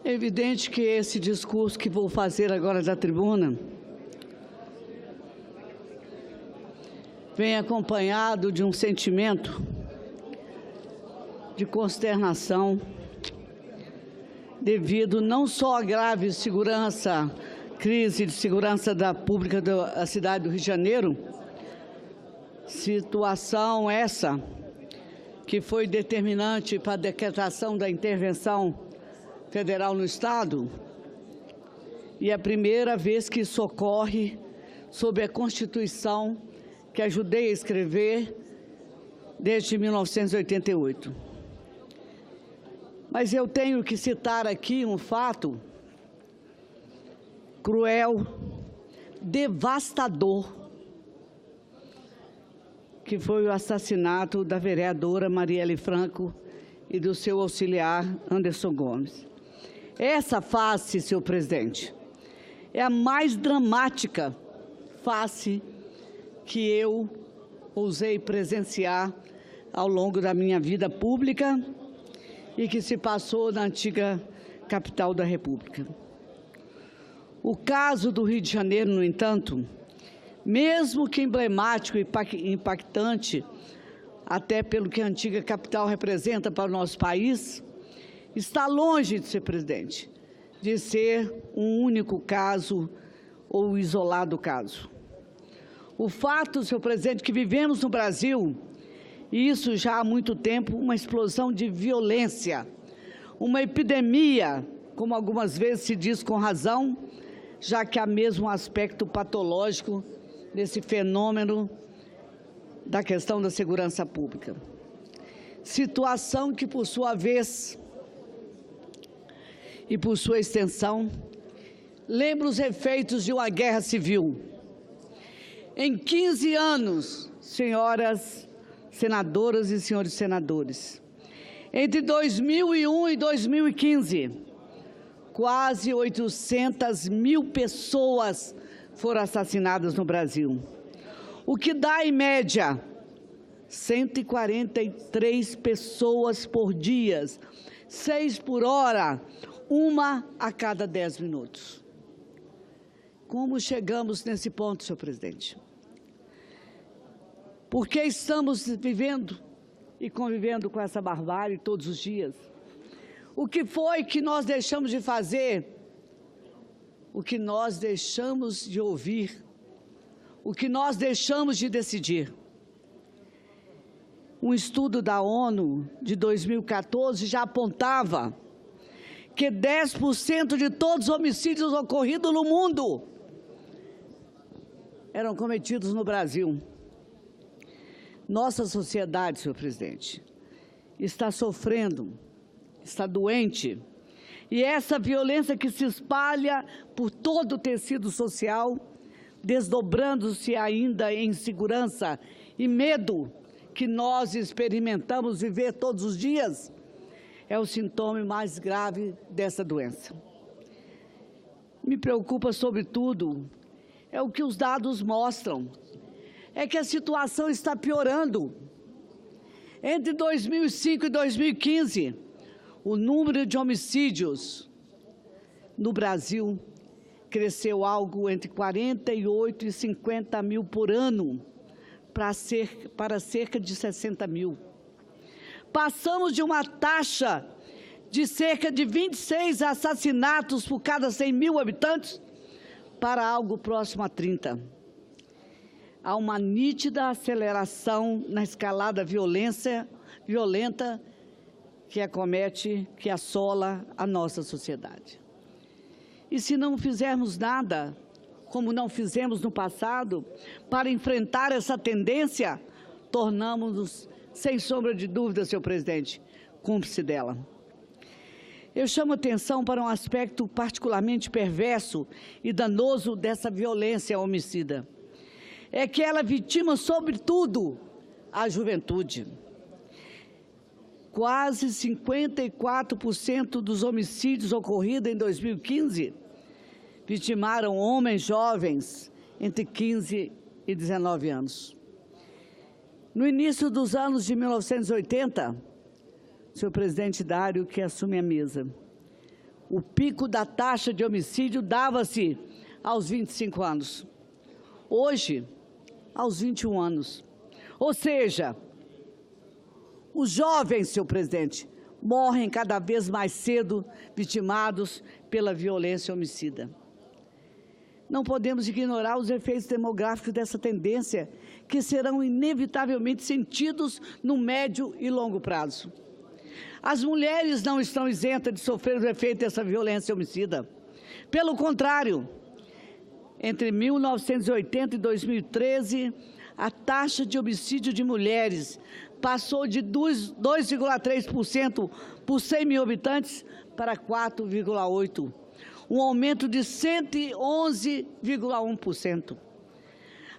É evidente que esse discurso que vou fazer agora da tribuna vem acompanhado de um sentimento de consternação devido não só à grave crise de segurança pública da cidade do Rio de Janeiro, situação essa que foi determinante para a decretação da intervenção federal no Estado, e é a primeira vez que isso ocorre sob a Constituição que ajudei a escrever desde 1988. Mas eu tenho que citar aqui um fato cruel, devastador, que foi o assassinato da vereadora Marielle Franco e do seu auxiliar Anderson Gomes. Essa face, senhor presidente, é a mais dramática face que eu ousei presenciar ao longo da minha vida pública e que se passou na antiga capital da República. O caso do Rio de Janeiro, no entanto, mesmo que emblemático e impactante, até pelo que a antiga capital representa para o nosso país, está longe, senhor presidente, de ser um único caso ou isolado caso. O fato, senhor presidente, que vivemos no Brasil, e isso já há muito tempo, uma explosão de violência, uma epidemia, como algumas vezes se diz com razão, já que há mesmo um aspecto patológico desse fenômeno da questão da segurança pública. Situação que, por sua vez, e por sua extensão, lembra os efeitos de uma guerra civil. Em 15 anos, senhoras senadoras e senhores senadores, entre 2001 e 2015, quase 800 mil pessoas foram assassinadas no Brasil, o que dá, em média, 143 pessoas por dia, 6 por hora, uma a cada 10 minutos. Como chegamos nesse ponto, senhor presidente? Por que estamos vivendo e convivendo com essa barbárie todos os dias? O que foi que nós deixamos de fazer? O que nós deixamos de ouvir? O que nós deixamos de decidir? Um estudo da ONU de 2014 já apontava que 10% de todos os homicídios ocorridos no mundo eram cometidos no Brasil. Nossa sociedade, senhor presidente, está sofrendo, está doente, e essa violência que se espalha por todo o tecido social, desdobrando-se ainda em insegurança e medo que nós experimentamos viver todos os dias, é o sintoma mais grave dessa doença. Me preocupa, sobretudo, é o que os dados mostram, é que a situação está piorando. Entre 2005 e 2015, o número de homicídios no Brasil cresceu algo entre 48 e 50 mil por ano, para cerca de 60 mil. Passamos de uma taxa de cerca de 26 assassinatos por cada 100 mil habitantes para algo próximo a 30. Há uma nítida aceleração na escalada violenta que acomete, que assola a nossa sociedade. E se não fizermos nada, como não fizemos no passado, para enfrentar essa tendência, tornamos-nos, sem sombra de dúvida, senhor presidente, cúmplice dela. Eu chamo atenção para um aspecto particularmente perverso e danoso dessa violência homicida. É que ela vitima, sobretudo, a juventude. Quase 54% dos homicídios ocorridos em 2015 vitimaram homens jovens entre 15 e 19 anos. No início dos anos de 1980, senhor presidente Dário, que assume a mesa, o pico da taxa de homicídio dava-se aos 25 anos. Hoje, aos 21 anos. Ou seja, os jovens, senhor presidente, morrem cada vez mais cedo, vitimados pela violência homicida. Não podemos ignorar os efeitos demográficos dessa tendência, que serão inevitavelmente sentidos no médio e longo prazo. As mulheres não estão isentas de sofrer os efeitos dessa violência homicida. Pelo contrário, entre 1980 e 2013, a taxa de homicídio de mulheres passou de 2,3% por 100 mil habitantes para 4,8%, um aumento de 111,1%.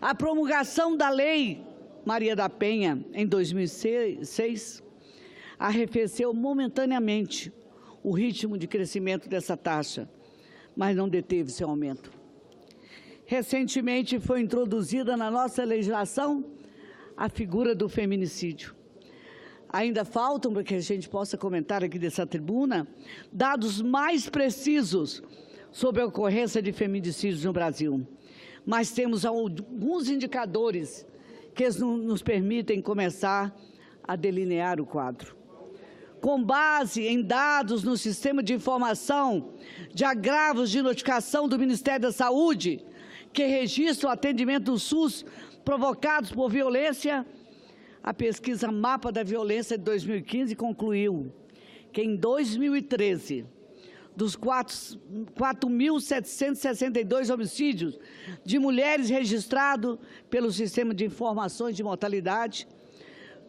A promulgação da Lei Maria da Penha, em 2006, arrefeceu momentaneamente o ritmo de crescimento dessa taxa, mas não deteve seu aumento. Recentemente foi introduzida na nossa legislação a figura do feminicídio. Ainda faltam, para que a gente possa comentar aqui dessa tribuna, dados mais precisos sobre a ocorrência de feminicídios no Brasil. Mas temos alguns indicadores que nos permitem começar a delinear o quadro. Com base em dados no Sistema de Informação de Agravos de Notificação do Ministério da Saúde, que registra o atendimento do SUS provocados por violência, a pesquisa Mapa da Violência de 2015 concluiu que em 2013, dos 4.762 homicídios de mulheres registrados pelo Sistema de Informações de Mortalidade,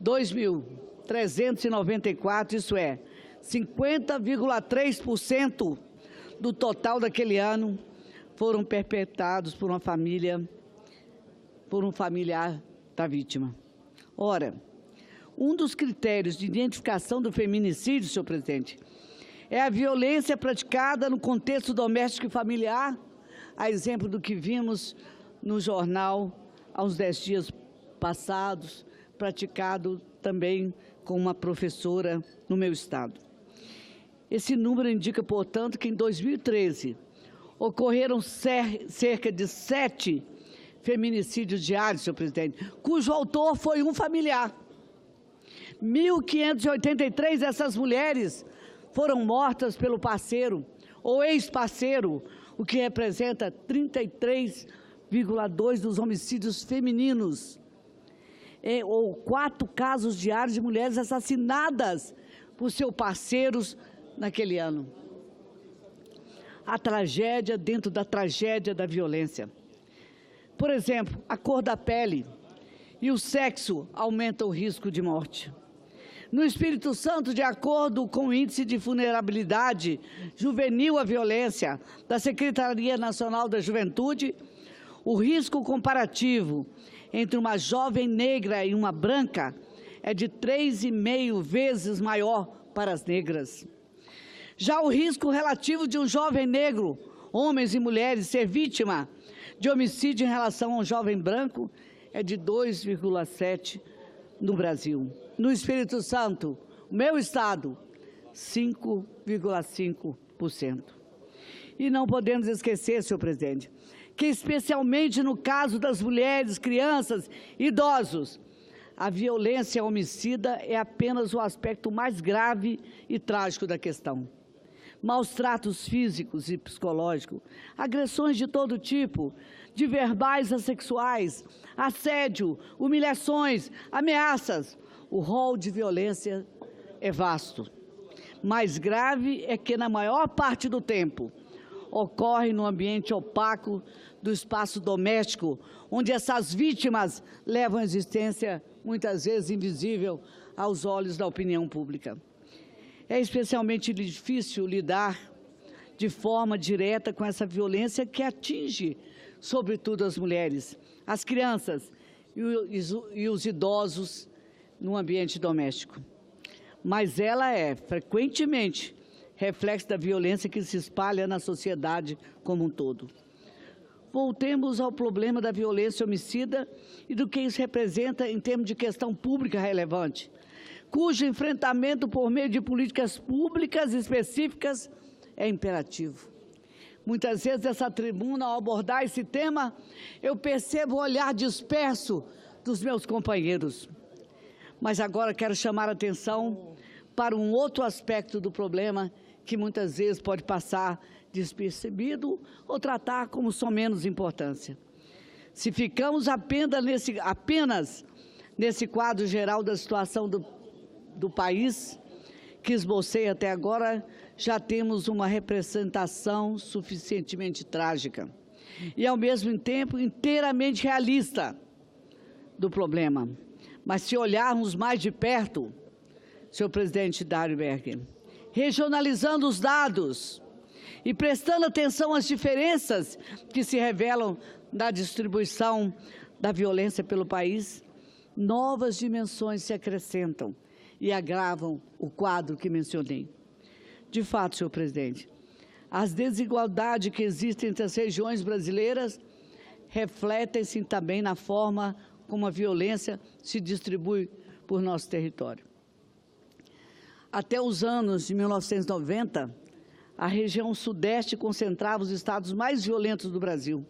2.394, isso é, 50,3% do total daquele ano, foram perpetrados por um familiar da vítima. Ora, um dos critérios de identificação do feminicídio, senhor presidente, é a violência praticada no contexto doméstico e familiar, a exemplo do que vimos no jornal há uns 10 dias passados, praticado também com uma professora no meu estado. Esse número indica, portanto, que em 2013 ocorreram cerca de 7 feminicídios diários, senhor presidente, cujo autor foi um familiar. 1.583 dessas mulheres foram mortas pelo parceiro ou ex-parceiro, o que representa 33,2% dos homicídios femininos, ou 4 casos diários de mulheres assassinadas por seus parceiros naquele ano. A tragédia dentro da tragédia da violência. Por exemplo, a cor da pele e o sexo aumentam o risco de morte. No Espírito Santo, de acordo com o Índice de Vulnerabilidade Juvenil à Violência da Secretaria Nacional da Juventude, o risco comparativo entre uma jovem negra e uma branca é de 3,5 vezes maior para as negras. Já o risco relativo de um jovem negro, homens e mulheres, ser vítima de homicídio em relação a um jovem branco é de 2,7 no Brasil. No Espírito Santo, meu estado, 5,5%. E não podemos esquecer, senhor presidente, que especialmente no caso das mulheres, crianças, idosos, a violência homicida é apenas o aspecto mais grave e trágico da questão. Maus tratos físicos e psicológicos, agressões de todo tipo, de verbais a sexuais, assédio, humilhações, ameaças. O rol de violência é vasto. Mais grave é que, na maior parte do tempo, ocorre no ambiente opaco do espaço doméstico, onde essas vítimas levam a existência, muitas vezes invisível, aos olhos da opinião pública. É especialmente difícil lidar de forma direta com essa violência que atinge, sobretudo, as mulheres, as crianças e os idosos no ambiente doméstico. Mas ela é, frequentemente, reflexo da violência que se espalha na sociedade como um todo. Voltemos ao problema da violência homicida e do que isso representa em termos de questão pública relevante, cujo enfrentamento por meio de políticas públicas específicas é imperativo. Muitas vezes, dessa tribuna, ao abordar esse tema, eu percebo o olhar disperso dos meus companheiros. Mas agora quero chamar a atenção para um outro aspecto do problema que muitas vezes pode passar despercebido ou tratar como só menos importância. Se ficamos apenas nesse quadro geral da situação do país, que esbocei até agora, já temos uma representação suficientemente trágica e, ao mesmo tempo, inteiramente realista do problema. Mas, se olharmos mais de perto, senhor presidente Dário Berger, regionalizando os dados e prestando atenção às diferenças que se revelam na distribuição da violência pelo país, novas dimensões se acrescentam e agravam o quadro que mencionei. De fato, senhor presidente, as desigualdades que existem entre as regiões brasileiras refletem-se também na forma como a violência se distribui por nosso território. Até os anos de 1990, a região sudeste concentrava os estados mais violentos do Brasil.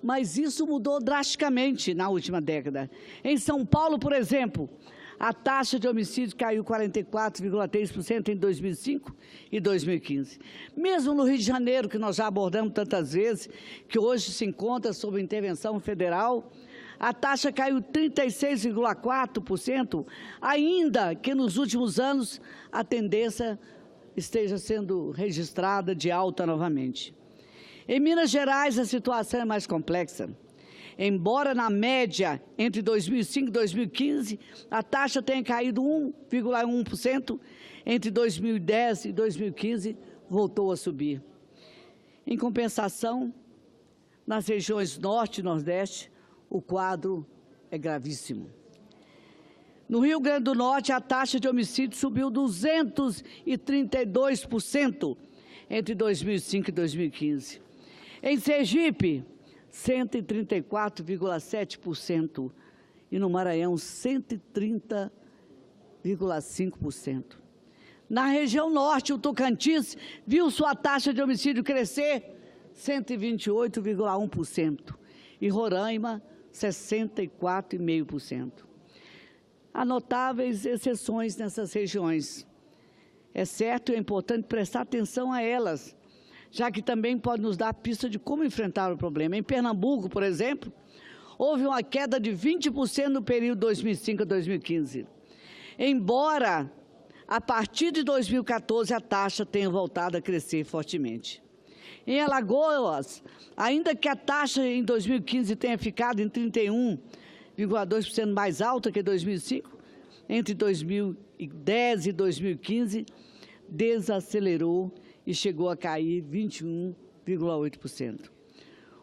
Mas isso mudou drasticamente na última década. Em São Paulo, por exemplo, a taxa de homicídio caiu 44,3% em 2005 e 2015. Mesmo no Rio de Janeiro, que nós já abordamos tantas vezes, que hoje se encontra sob intervenção federal, a taxa caiu 36,4%, ainda que nos últimos anos a tendência esteja sendo registrada de alta novamente. Em Minas Gerais, a situação é mais complexa. Embora, na média, entre 2005 e 2015, a taxa tenha caído 1,1%, entre 2010 e 2015, voltou a subir. Em compensação, nas regiões Norte e Nordeste, o quadro é gravíssimo. No Rio Grande do Norte, a taxa de homicídio subiu 232% entre 2005 e 2015. Em Sergipe, 134,7% e no Maranhão, 130,5%. Na região norte, o Tocantins viu sua taxa de homicídio crescer 128,1% e Roraima, 64,5%. Há notáveis exceções nessas regiões. É certo e é importante prestar atenção a elas, já que também pode nos dar pista de como enfrentar o problema. Em Pernambuco, por exemplo, houve uma queda de 20% no período 2005 a 2015. Embora, a partir de 2014, a taxa tenha voltado a crescer fortemente. Em Alagoas, ainda que a taxa em 2015 tenha ficado em 31,2% mais alta que 2005, entre 2010 e 2015, desacelerou e chegou a cair 21,8%.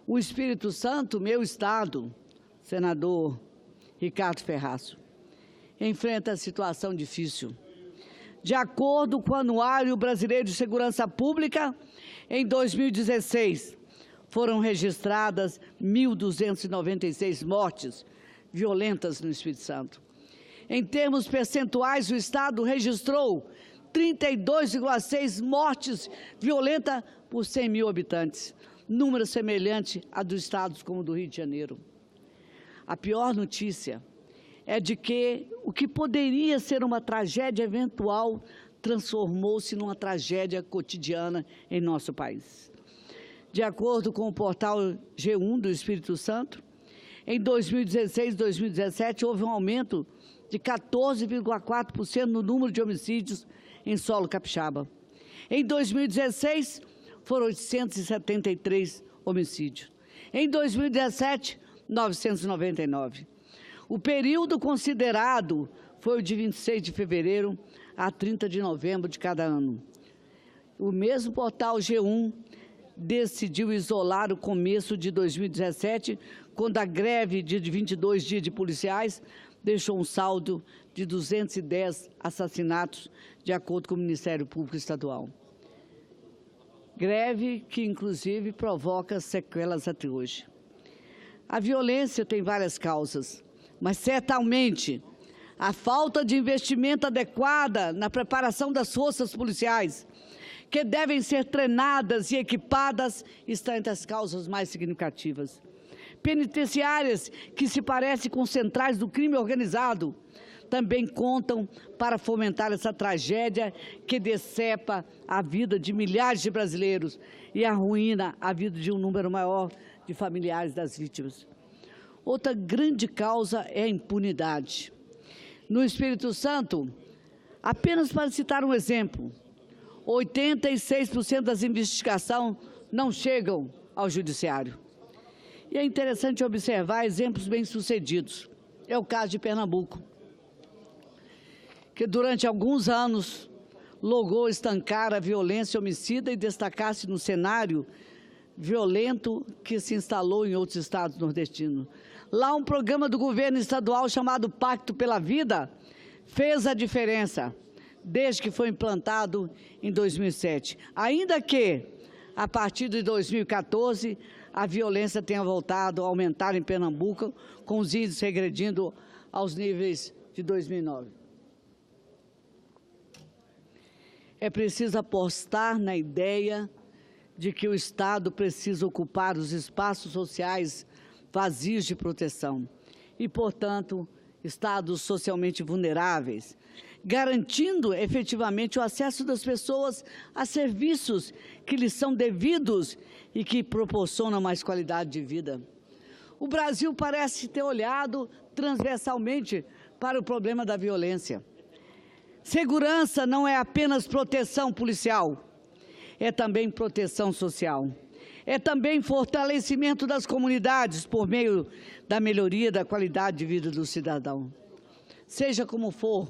O Espírito Santo, meu estado, senador Ricardo Ferraço, enfrenta a situação difícil. De acordo com o Anuário Brasileiro de Segurança Pública, em 2016, foram registradas 1.296 mortes violentas no Espírito Santo. Em termos percentuais, o estado registrou 32,6 mortes violentas por 100 mil habitantes, número semelhante a dos estados como o do Rio de Janeiro. A pior notícia é de que o que poderia ser uma tragédia eventual transformou-se numa tragédia cotidiana em nosso país. De acordo com o portal G1 do Espírito Santo, em 2016 e 2017 houve um aumento de 14,4% no número de homicídios em solo capixaba. Em 2016, foram 873 homicídios. Em 2017, 999. O período considerado foi o de 26 de fevereiro a 30 de novembro de cada ano. O mesmo portal G1 decidiu isolar o começo de 2017, quando a greve de 22 dias de policiais deixou um saldo de 210 assassinatos, de acordo com o Ministério Público Estadual. Greve que, inclusive, provoca sequelas até hoje. A violência tem várias causas, mas certamente a falta de investimento adequada na preparação das forças policiais, que devem ser treinadas e equipadas, está entre as causas mais significativas. Penitenciárias que se parecem com centrais do crime organizado também contam para fomentar essa tragédia que decepa a vida de milhares de brasileiros e arruína a vida de um número maior de familiares das vítimas. Outra grande causa é a impunidade. No Espírito Santo, apenas para citar um exemplo, 86% das investigações não chegam ao judiciário. E é interessante observar exemplos bem-sucedidos. É o caso de Pernambuco, que durante alguns anos logrou estancar a violência homicida e destacar-se no cenário violento que se instalou em outros estados nordestinos. Lá, um programa do governo estadual chamado Pacto pela Vida fez a diferença, desde que foi implantado em 2007. Ainda que, a partir de 2014, a violência tenha voltado a aumentar em Pernambuco, com os índices regredindo aos níveis de 2009. É preciso apostar na ideia de que o Estado precisa ocupar os espaços sociais vazios de proteção e, portanto, estados socialmente vulneráveis, garantindo efetivamente o acesso das pessoas a serviços que lhes são devidos e que proporcionam mais qualidade de vida. O Brasil parece ter olhado transversalmente para o problema da violência. Segurança não é apenas proteção policial, é também proteção social. É também fortalecimento das comunidades por meio da melhoria da qualidade de vida do cidadão. Seja como for,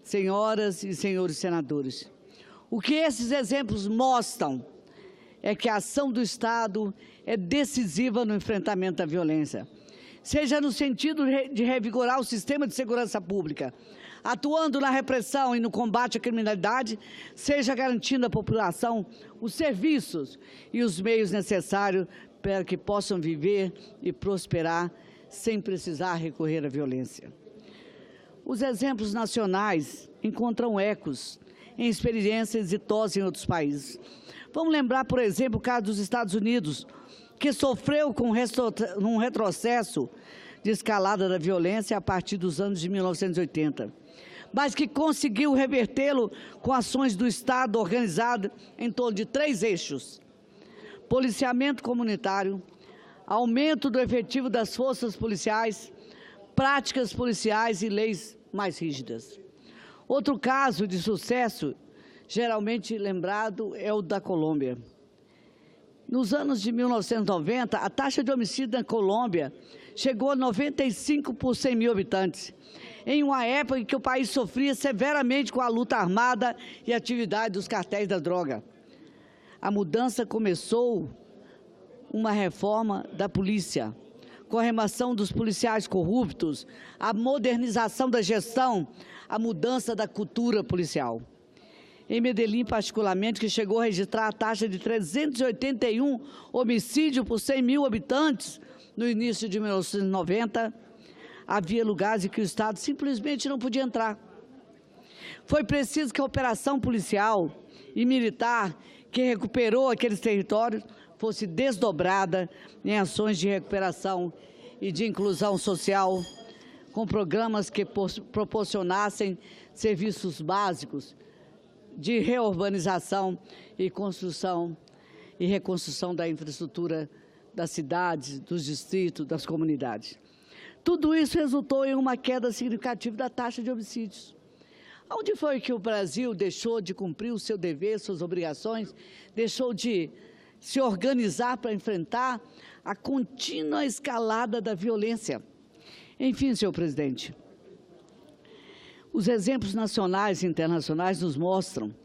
senhoras e senhores senadores, o que esses exemplos mostram é que a ação do Estado é decisiva no enfrentamento à violência, seja no sentido de revigorar o sistema de segurança pública, atuando na repressão e no combate à criminalidade, seja garantindo à população os serviços e os meios necessários para que possam viver e prosperar sem precisar recorrer à violência. Os exemplos nacionais encontram ecos em experiências exitosas em outros países. Vamos lembrar, por exemplo, o caso dos Estados Unidos, que sofreu com um retrocesso de escalada da violência a partir dos anos de 1980, mas que conseguiu revertê-lo com ações do Estado organizado em torno de 3 eixos: policiamento comunitário, aumento do efetivo das forças policiais, práticas policiais e leis mais rígidas. Outro caso de sucesso, geralmente lembrado, é o da Colômbia. Nos anos de 1990, a taxa de homicídio na Colômbia chegou a 95 por 100 mil habitantes, em uma época em que o país sofria severamente com a luta armada e a atividade dos cartéis da droga. A mudança começou uma reforma da polícia, com a remoção dos policiais corruptos, a modernização da gestão, a mudança da cultura policial. Em Medellín, particularmente, que chegou a registrar a taxa de 381 homicídios por 100 mil habitantes no início de 1990, havia lugares em que o Estado simplesmente não podia entrar. Foi preciso que a operação policial e militar que recuperou aqueles territórios fosse desdobrada em ações de recuperação e de inclusão social, com programas que proporcionassem serviços básicos de reurbanização e construção e reconstrução da infraestrutura das cidades, dos distritos, das comunidades. Tudo isso resultou em uma queda significativa da taxa de homicídios. Onde foi que o Brasil deixou de cumprir o seu dever, suas obrigações, deixou de se organizar para enfrentar a contínua escalada da violência? Enfim, senhor presidente, os exemplos nacionais e internacionais nos mostram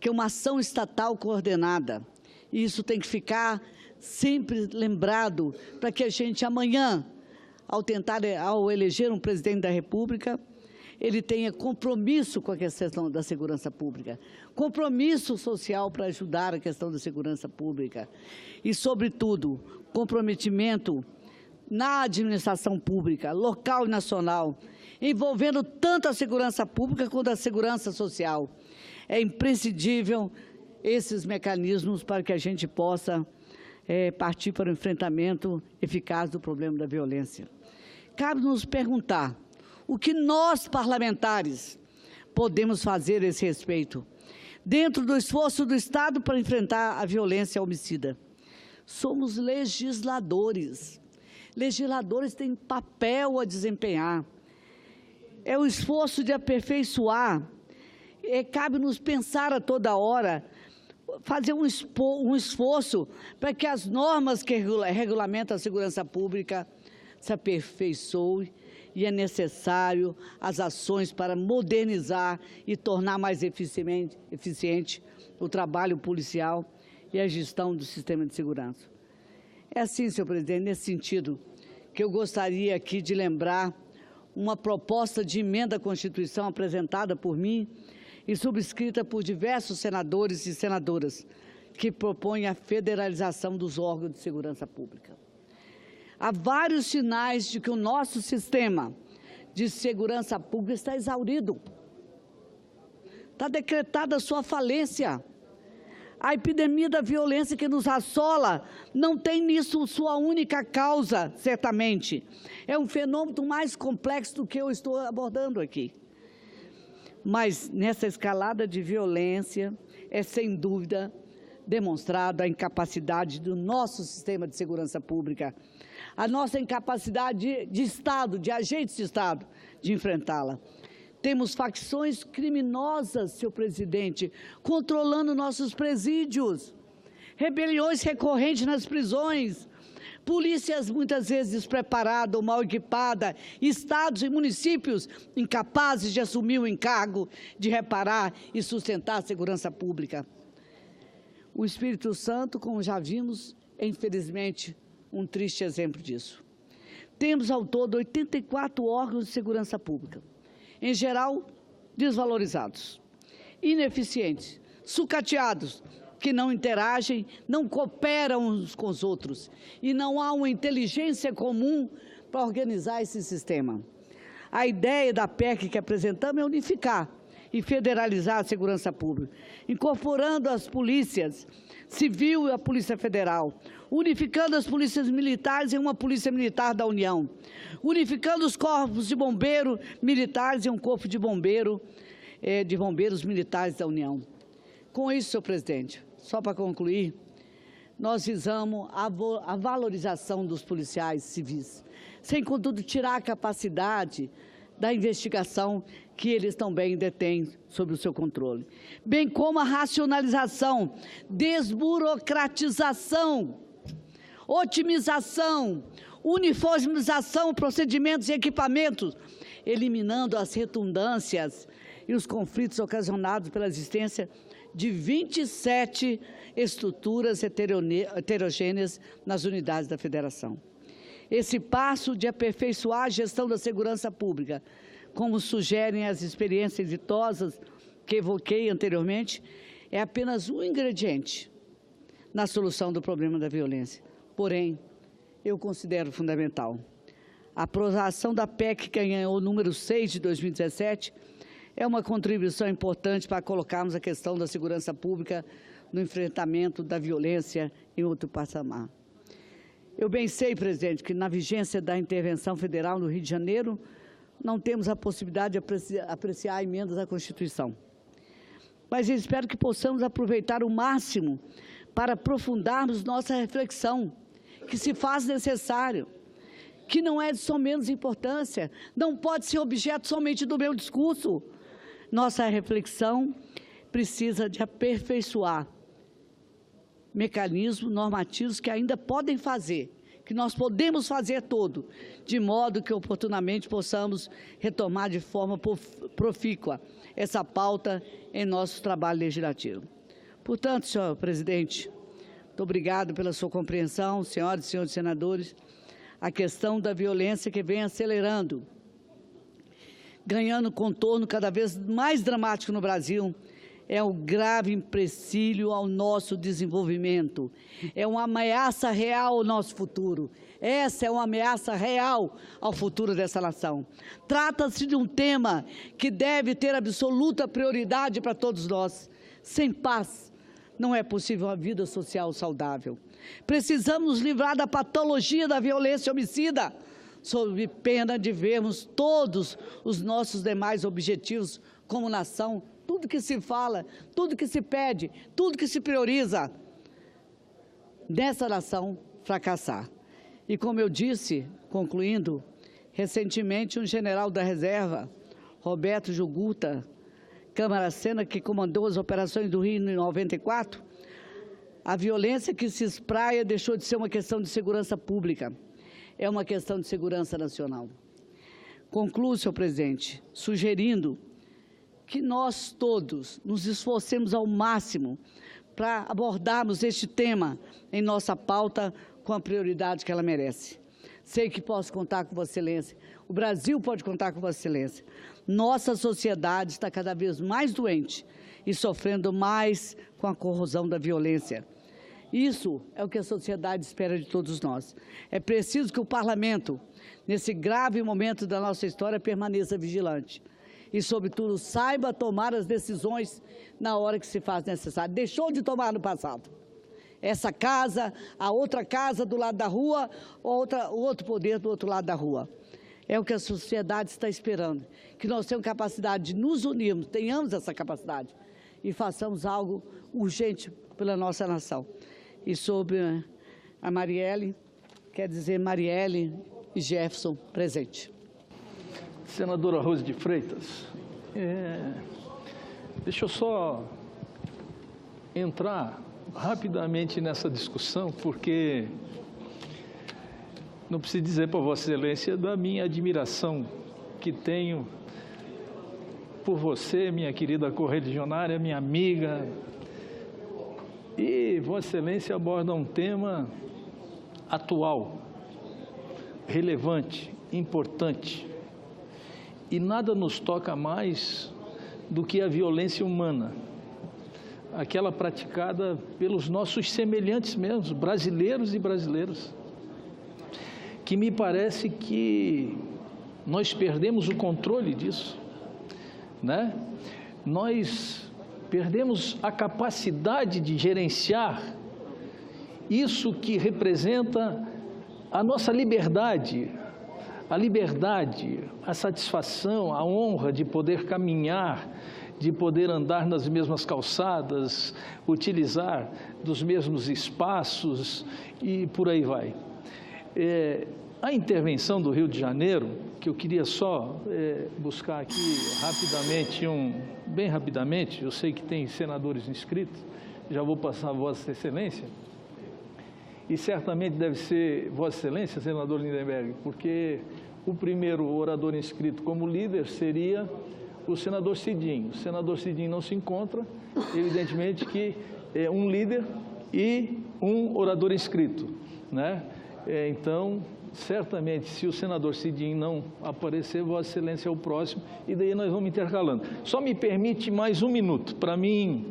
que uma ação estatal coordenada, e isso tem que ficar sempre lembrado, para que a gente amanhã, ao eleger um presidente da República, ele tenha compromisso com a questão da segurança pública, compromisso social para ajudar a questão da segurança pública e, sobretudo, comprometimento na administração pública, local e nacional, envolvendo tanto a segurança pública quanto a segurança social. É imprescindível esses mecanismos para que a gente possa partir para o enfrentamento eficaz do problema da violência. Cabe nos perguntar o que nós, parlamentares, podemos fazer a esse respeito, dentro do esforço do Estado para enfrentar a violência homicida. Somos legisladores. Legisladores têm papel a desempenhar. É o esforço de aperfeiçoar. Cabe-nos pensar a toda hora, fazer um esforço para que as normas que regulamentam a segurança pública se aperfeiçoem, e é necessário as ações para modernizar e tornar mais eficiente o trabalho policial e a gestão do sistema de segurança. É assim, senhor presidente, nesse sentido, que eu gostaria aqui de lembrar uma proposta de emenda à Constituição apresentada por mim e subscrita por diversos senadores e senadoras, que propõe a federalização dos órgãos de segurança pública. Há vários sinais de que o nosso sistema de segurança pública está exaurido. Está decretada a sua falência. A epidemia da violência que nos assola não tem nisso sua única causa, certamente. É um fenômeno mais complexo do que eu estou abordando aqui. Mas nessa escalada de violência é, sem dúvida, demonstrada a incapacidade do nosso sistema de segurança pública, a nossa incapacidade de Estado, de agentes de Estado, de enfrentá-la. Temos facções criminosas, senhor presidente, controlando nossos presídios, rebeliões recorrentes nas prisões, polícias muitas vezes despreparadas ou mal equipadas, estados e municípios incapazes de assumir o encargo de reparar e sustentar a segurança pública. O Espírito Santo, como já vimos, é infelizmente um triste exemplo disso. Temos ao todo 84 órgãos de segurança pública, em geral desvalorizados, ineficientes, sucateados, que não interagem, não cooperam uns com os outros e não há uma inteligência comum para organizar esse sistema. A ideia da PEC que apresentamos é unificar e federalizar a segurança pública, incorporando as polícias civil e a Polícia Federal, unificando as polícias militares em uma Polícia Militar da União, unificando os corpos de bombeiros militares em um corpo de bombeiros militares da União. Com isso, senhor presidente, só para concluir, nós visamos a valorização dos policiais civis, sem, contudo, tirar a capacidade da investigação que eles também detêm sob o seu controle, bem como a racionalização, desburocratização, otimização, uniformização, procedimentos e equipamentos, eliminando as redundâncias e os conflitos ocasionados pela existência de 27 estruturas heterogêneas nas unidades da Federação. Esse passo de aperfeiçoar a gestão da segurança pública, como sugerem as experiências exitosas que evoquei anteriormente, é apenas um ingrediente na solução do problema da violência. Porém, eu considero fundamental. A aprovação da PEC, que ganhou o número 6 de 2017, é uma contribuição importante para colocarmos a questão da segurança pública no enfrentamento da violência em outro patamar. Eu bem sei, presidente, que na vigência da intervenção federal no Rio de Janeiro, não temos a possibilidade de apreciar emendas à Constituição. Mas eu espero que possamos aproveitar o máximo para aprofundarmos nossa reflexão, que se faz necessário, que não é de só menos importância, não pode ser objeto somente do meu discurso. Nossa reflexão precisa de aperfeiçoar mecanismos normativos que ainda podem fazer, que nós podemos fazer todo, de modo que oportunamente possamos retomar de forma profícua essa pauta em nosso trabalho legislativo. Portanto, senhor presidente, muito obrigado pela sua compreensão, senhoras e senhores senadores. A questão da violência que vem acelerando, ganhando contorno cada vez mais dramático no Brasil, é um grave empecilho ao nosso desenvolvimento, é uma ameaça real ao nosso futuro. Essa é uma ameaça real ao futuro dessa nação. Trata-se de um tema que deve ter absoluta prioridade para todos nós. Sem paz, não é possível uma vida social saudável. Precisamos nos livrar da patologia da violência homicida, sob pena de vermos todos os nossos demais objetivos como nação, tudo que se fala, tudo que se pede, tudo que se prioriza, nessa nação fracassar. E como eu disse, concluindo, recentemente um general da reserva, Roberto Juguta Câmara-Sena, que comandou as operações do Rio em 94, a violência que se espraia deixou de ser uma questão de segurança pública, é uma questão de segurança nacional. Concluo, senhor presidente, sugerindo que nós todos nos esforcemos ao máximo para abordarmos este tema em nossa pauta com a prioridade que ela merece. Sei que posso contar com Vossa Excelência, o Brasil pode contar com Vossa Excelência. Nossa sociedade está cada vez mais doente e sofrendo mais com a corrosão da violência. Isso é o que a sociedade espera de todos nós. É preciso que o Parlamento, nesse grave momento da nossa história, permaneça vigilante e, sobretudo, saiba tomar as decisões na hora que se faz necessário. Deixou de tomar no passado. Essa casa, a outra casa do lado da rua, o outro poder do outro lado da rua. É o que a sociedade está esperando, que nós tenhamos capacidade de nos unirmos, tenhamos essa capacidade e façamos algo urgente pela nossa nação. E sobre a Marielle, quer dizer Marielle e Jefferson presente. Senadora Rose de Freitas, deixa eu só entrar rapidamente nessa discussão, porque não preciso dizer para Vossa Excelência da minha admiração que tenho por você, minha querida correligionária, minha amiga. E Vossa Excelência aborda um tema atual, relevante, importante. E nada nos toca mais do que a violência humana, aquela praticada pelos nossos semelhantes mesmos, brasileiros e brasileiras, que me parece que nós perdemos o controle disso, né? Nós perdemos a capacidade de gerenciar isso que representa a nossa liberdade, a satisfação, a honra de poder caminhar, de poder andar nas mesmas calçadas, utilizar dos mesmos espaços e por aí vai. A intervenção do Rio de Janeiro, que eu queria só buscar aqui rapidamente, bem rapidamente, eu sei que tem senadores inscritos, já vou passar a Vossa Excelência, e certamente deve ser Vossa Excelência, senador Lindenberg, porque o primeiro orador inscrito como líder seria o senador Cidinho. O senador Cidinho não se encontra, evidentemente que é um líder e um orador inscrito, né? Então, certamente, se o senador Cidinho não aparecer, Vossa Excelência é o próximo, e daí nós vamos intercalando. Só me permite mais um minuto para mim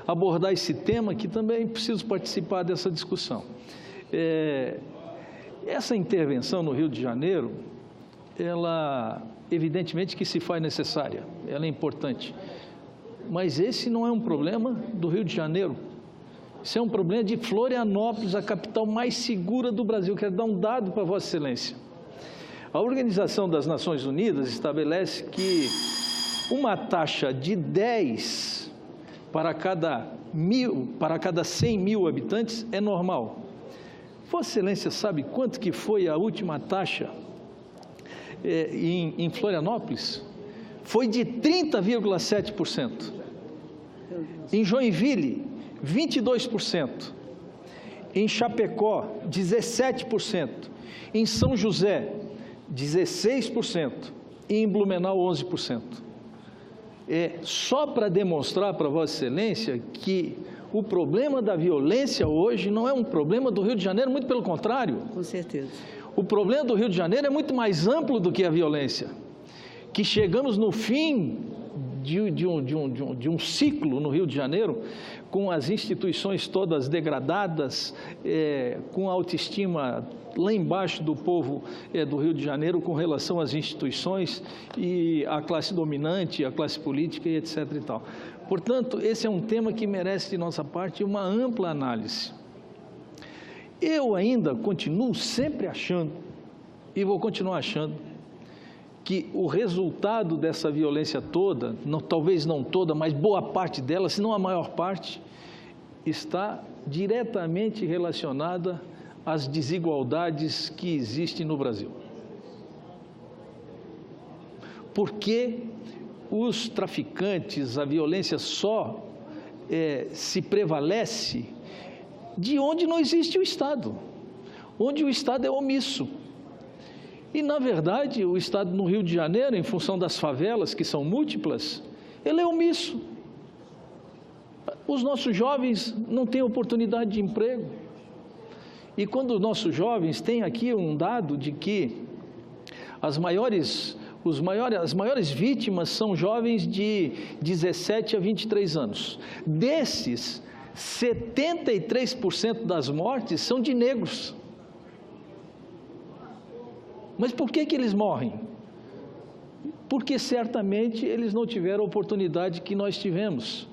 abordar esse tema, que também preciso participar dessa discussão. Essa intervenção no Rio de Janeiro, ela, evidentemente que se faz necessária, ela é importante, mas esse não é um problema do Rio de Janeiro. Isso é um problema de Florianópolis, a capital mais segura do Brasil. Quero dar um dado para Vossa Excelência. A Organização das Nações Unidas estabelece que uma taxa de 10 para cada 100 mil habitantes é normal. Vossa Excelência sabe quanto que foi a última taxa em Florianópolis? Foi de 30,7%. Em Joinville, 22%, em Chapecó, 17%, em São José, 16%, e em Blumenau, 11%. Só para demonstrar para Vossa Excelência que o problema da violência hoje não é um problema do Rio de Janeiro, muito pelo contrário. Com certeza. O problema do Rio de Janeiro é muito mais amplo do que a violência, que chegamos no fim de um ciclo no Rio de Janeiro, com as instituições todas degradadas, com a autoestima lá embaixo do povo do Rio de Janeiro com relação às instituições e à classe dominante, à classe política e etc. e tal. Portanto, esse é um tema que merece de nossa parte uma ampla análise. Eu ainda continuo sempre achando, e vou continuar achando, que o resultado dessa violência toda, talvez não toda, mas boa parte dela, se não a maior parte, está diretamente relacionada às desigualdades que existem no Brasil. Porque os traficantes, a violência só se prevalece de onde não existe o Estado, onde o Estado é omisso. E, na verdade, o Estado no Rio de Janeiro, em função das favelas, que são múltiplas, ele é omisso. Os nossos jovens não têm oportunidade de emprego. E quando os nossos jovens têm aqui um dado de que as maiores vítimas são jovens de 17 a 23 anos. Desses, 73% das mortes são de negros. Mas por que eles morrem? Porque certamente eles não tiveram a oportunidade que nós tivemos.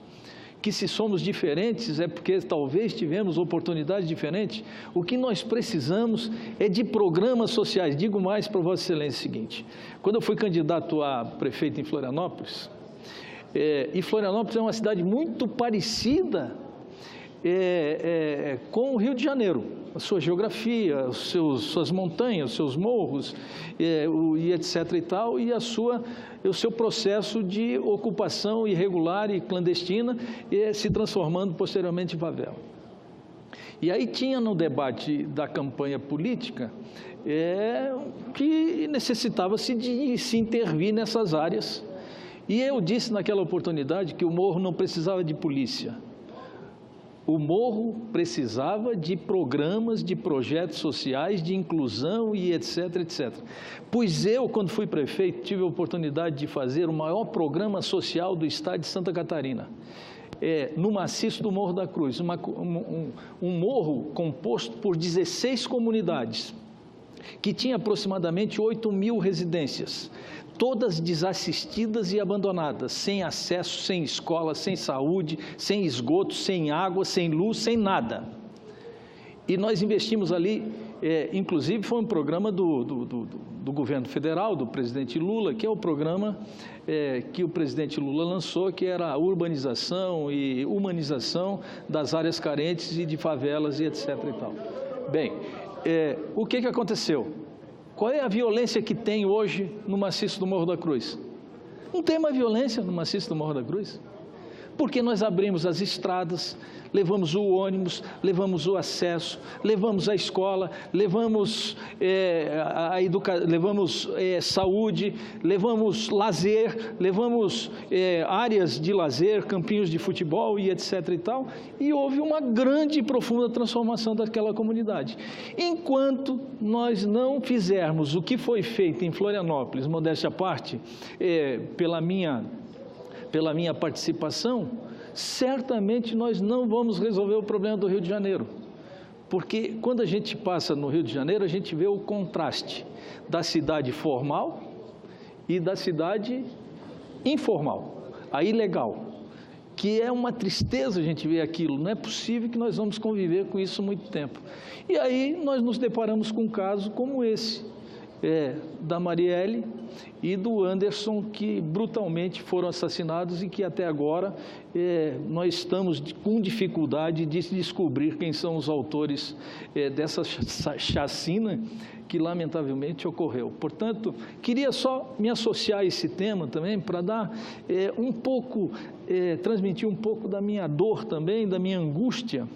Que se somos diferentes é porque talvez tivemos oportunidade diferente. O que nós precisamos é de programas sociais. Digo mais para Vossa Excelência o seguinte: quando eu fui candidato a prefeito em Florianópolis, e Florianópolis é uma cidade muito parecida com o Rio de Janeiro, a sua geografia, suas montanhas, os seus morros, e etc. e tal, e o seu processo de ocupação irregular e clandestina, se transformando posteriormente em favela. E aí tinha no debate da campanha política que necessitava-se de se intervir nessas áreas. E eu disse naquela oportunidade que o morro não precisava de polícia. O morro precisava de programas, de projetos sociais, de inclusão e etc, etc. Pois eu, quando fui prefeito, tive a oportunidade de fazer o maior programa social do estado de Santa Catarina, no maciço do Morro da Cruz, um morro composto por 16 comunidades, que tinha aproximadamente 8.000 residências, todas desassistidas e abandonadas, sem acesso, sem escola, sem saúde, sem esgoto, sem água, sem luz, sem nada. E nós investimos ali, inclusive foi um programa do governo federal, do presidente Lula, que é o programa que o presidente Lula lançou, que era a urbanização e humanização das áreas carentes e de favelas e etc. e tal. Bem, o que aconteceu? Qual é a violência que tem hoje no maciço do Morro da Cruz? Não tem mais violência no maciço do Morro da Cruz. Porque nós abrimos as estradas, levamos o ônibus, levamos o acesso, levamos a escola, levamos saúde, levamos lazer, levamos áreas de lazer, campinhos de futebol e etc. e tal, e houve uma grande e profunda transformação daquela comunidade. Enquanto nós não fizermos o que foi feito em Florianópolis, modéstia à parte, pela minha participação, certamente nós não vamos resolver o problema do Rio de Janeiro. Porque quando a gente passa no Rio de Janeiro, a gente vê o contraste da cidade formal e da cidade informal, a ilegal, que é uma tristeza a gente ver aquilo. Não é possível que nós vamos conviver com isso muito tempo. E aí nós nos deparamos com um caso como esse, da Marielle e do Anderson, que brutalmente foram assassinados e que até agora nós estamos com dificuldade de descobrir quem são os autores dessa chacina que lamentavelmente ocorreu. Portanto, queria só me associar a esse tema também para dar um pouco, transmitir um pouco da minha dor também, da minha angústia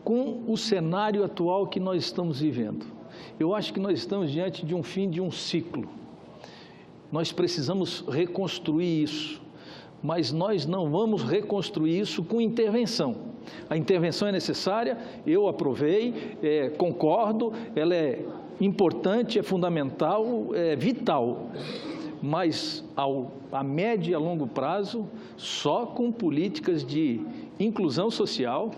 com o cenário atual que nós estamos vivendo. Eu acho que nós estamos diante de um fim de um ciclo. Nós precisamos reconstruir isso, mas nós não vamos reconstruir isso com intervenção. A intervenção é necessária, eu aprovei, concordo, ela é importante, é fundamental, é vital, mas a médio e a longo prazo, só com políticas de inclusão social,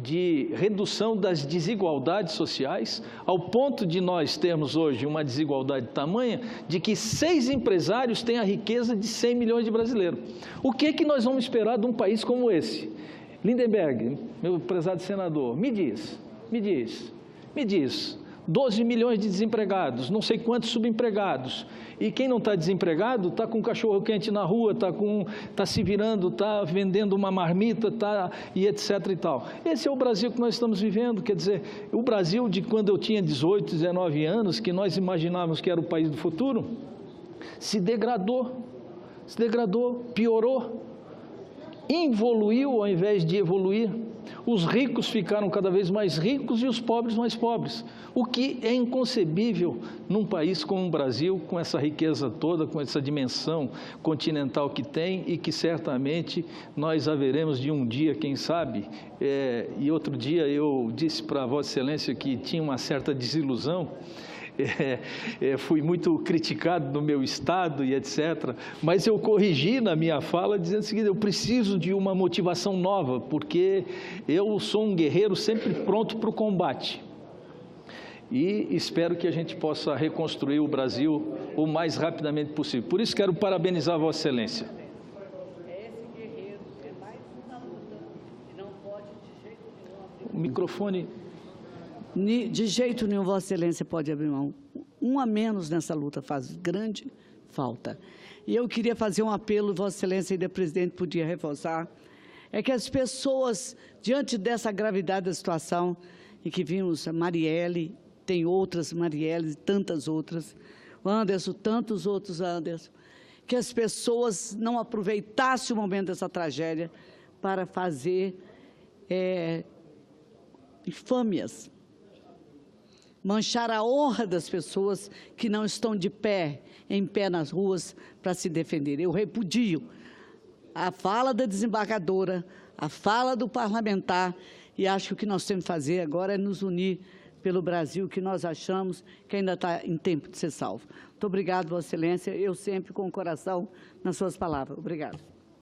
de redução das desigualdades sociais, ao ponto de nós termos hoje uma desigualdade tamanha de que 6 empresários têm a riqueza de 100 milhões de brasileiros. O que é que nós vamos esperar de um país como esse? Lindenberg, meu prezado senador, me diz, 12 milhões de desempregados, não sei quantos subempregados. E quem não está desempregado está com cachorro quente na rua, está se virando, está vendendo uma marmita, e etc. e tal. Esse é o Brasil que nós estamos vivendo, quer dizer, o Brasil de quando eu tinha 18, 19 anos, que nós imaginávamos que era o país do futuro, se degradou, piorou, involuiu ao invés de evoluir. Os ricos ficaram cada vez mais ricos e os pobres mais pobres, o que é inconcebível num país como o Brasil, com essa riqueza toda, com essa dimensão continental que tem e que certamente nós haveremos de um dia, quem sabe, e outro dia eu disse para Vossa Excelência que tinha uma certa desilusão, fui muito criticado no meu estado e etc., mas eu corrigi na minha fala dizendo o seguinte: eu preciso de uma motivação nova, porque eu sou um guerreiro sempre pronto para o combate. E espero que a gente possa reconstruir o Brasil o mais rapidamente possível. Por isso quero parabenizar Vossa Excelência. Esse guerreiro é mais uma luta e não pode de jeito nenhum. O microfone... De jeito nenhum, Vossa Excelência pode abrir mão. Um a menos nessa luta faz grande falta. E eu queria fazer um apelo, Vossa Excelência, ainda presidente podia reforçar, é que as pessoas, diante dessa gravidade da situação, e que vimos a Marielle, tem outras Marielles e tantas outras, o Anderson, tantos outros Anderson, que as pessoas não aproveitassem o momento dessa tragédia para fazer infâmias, manchar a honra das pessoas que não estão em pé nas ruas para se defender. Eu repudio a fala da desembargadora, a fala do parlamentar, e acho que o que nós temos que fazer agora é nos unir pelo Brasil, que nós achamos que ainda está em tempo de ser salvo. Muito obrigado, Vossa Excelência, eu sempre com o coração nas suas palavras. Obrigado.